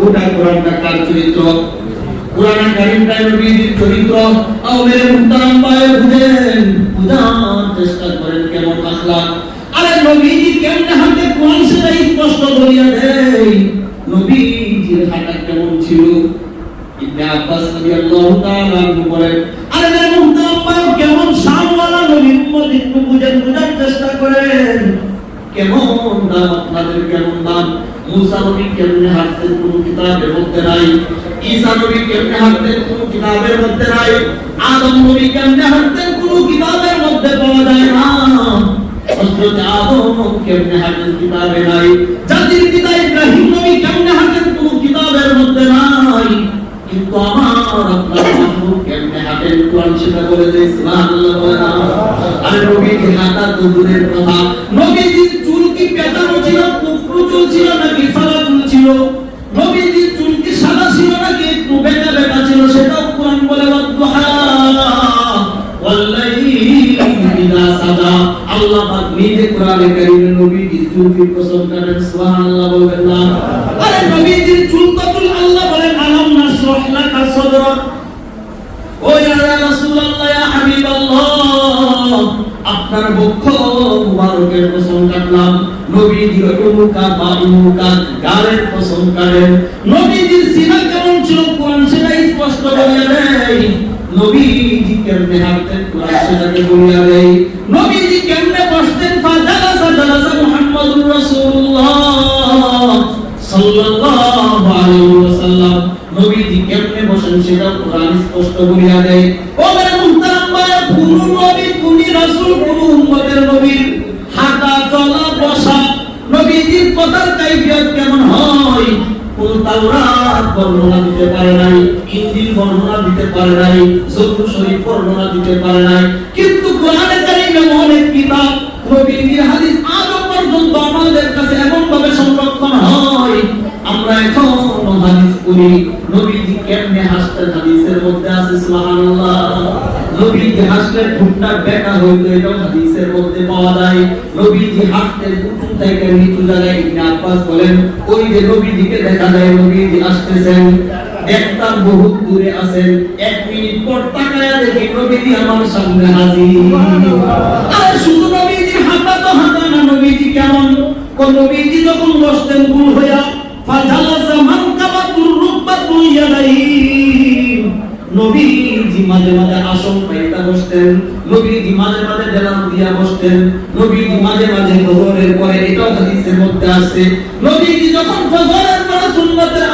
গোটা কোরআনটা কার চরিত্র? কোরআন কারীমটা নবীজির চরিত্র। আওলে মুহতারাম ভাই বুঝার চেষ্টা করেন কেমন আখলাক। আরে নবীজি কেমনে হাতে কোরআন সেটা স্পষ্ট বলিয়া দেয়। নবীজির হাঁটা কেমন ছিল? ইবনে আব্বাস রাদিয়াল্লাহু তাআলা বলেন, আরে মেরে মুহতারাম ভাই কেমন শানওয়ালা নবী, উম্মত একটু বুঝার চেষ্টা করেন। কেমন নাম আপনাদের, কেমন নাম? মুসা নবী কেমনে হাঁটতেন কোন কিতাবের মধ্যে নাই। ঈসা নবী কেমনে হাঁটতেন কোন কিতাবের মধ্যে নাই। আদম নবী কেমনে হাঁটতেন কোন কিতাবের মধ্যে পাওয়া যায় না। হযরত আদম কেমনে হাঁটতেন কিতাবে নাই। জাতির পিতা ইব্রাহিম নবী কেমনে হাঁটতেন কোন কিতাবের মধ্যে নাই। কিন্তু আমার আপনার মাহবুব কেমনে হাঁটেন কোরআন সেটা বলে দেয়। সুবহানাল্লাহ। আরে নবীর হাঁটা তো দূরের কথা, নবীজির চুল কি পেঁচানো ছিল, কুকরু চুল ছিল নাকি সাদা চুল ছিল? নবীজির চুল কি সাদা ছিল নাকি একটু বেঁকা বেঁকা ছিল? সেটাও কোরআন বলে ওয়াদুহা ওয়াল্লাইলি ইযা সাজা। আল্লাহ পাক নিজে কোরআনে কারীমে নবীজির চুলকে পছন্দ করেন। সুবহানাল্লাহ বলবেন না? আরে নবীজির চুল কতুল আল্লাহ বলেন আলাম নাশরাহ লাকা সাদরাক। ও ইয়া রাসূলুল্লাহ ইয়া হাবিবাল্লাহ, আপনার বক্ষ মুবারকের কসম কাটলাম। নবীজির উমুকা বা উমুকা গালের কসম কাটেন। নবীজির সিনা কেমন ছিল কোরআন সেটা স্পষ্ট বলে দেয়। নবীজি কেমনে হাঁটতেন কোরআন সেটাকে বলে দেয়। নবীজি কেমনে বসতেন, জালাসা মুহাম্মাদুর রাসূলুল্লাহ সাল্লাল্লাহু আলাইহি ওয়াসাল্লাম। নবীজি কেমনে বসেন সেটা কোরআন স্পষ্ট বলে দেয়। ও মেরে মুহতারাম ভাই, কোন নবী, কোন রাসূল, কোন উম্মতের নবীর হাঁটা চলা বসা, নবীজির কথার কাইফিয়ত কেমন হয়, কোন তাওরাত বর্ণনা দিতে পারে নাই, ইনজিল বর্ণনা দিতে পারে নাই, জবুর শরীফ বর্ণনা দিতে পারে নাই। কিন্তু কোরআনে কারীমে অনেক কিতাব, নবীজির হাদিস আজও পর্যন্ত আমাদের কাছে এমন ভাবে সংরক্ষণ হয়। আমরা এখন হাদিস পড়ি, নবীজি কেমনে হাসতেন হাদিসের মধ্যে আছে। সুবহানাল্লাহ। নবীজি হাসলে ঠোঁটটা বেঁকা হইতো, এটাও হাদিসের মধ্যে পাওয়া যায়। নবীজি হাসতেন উঁচু থেকে নিচু জায়গায়। ইবনে আব্বাস বলেন, ওই যে নবীজিকে দেখা যায় নবীজি আসতেছেন, দেখতাম বহুত দূরে আছেন, 1 মিনিট পর তাকায়া দেখি নবীজি আমার সামনে হাজির। আর শুধু নবীজি হাঁটা তো হাঁটা না, নবীজি কেমন? কোন নবীজি যখন বসতেন গুল হইয়া, ফাজালাসা মানকাবাতুর রুকবাতুল ইয়াদাইহি, নবীজি মাঝে মাঝে আসন পাইতা বসতেন, নবীজি মাঝে মাঝে দেলান দিয়া বসতেন, নবীজি মাঝে মাঝে যোহরের পরে, এটাও হাদিসের মধ্যে আছে, নবীজি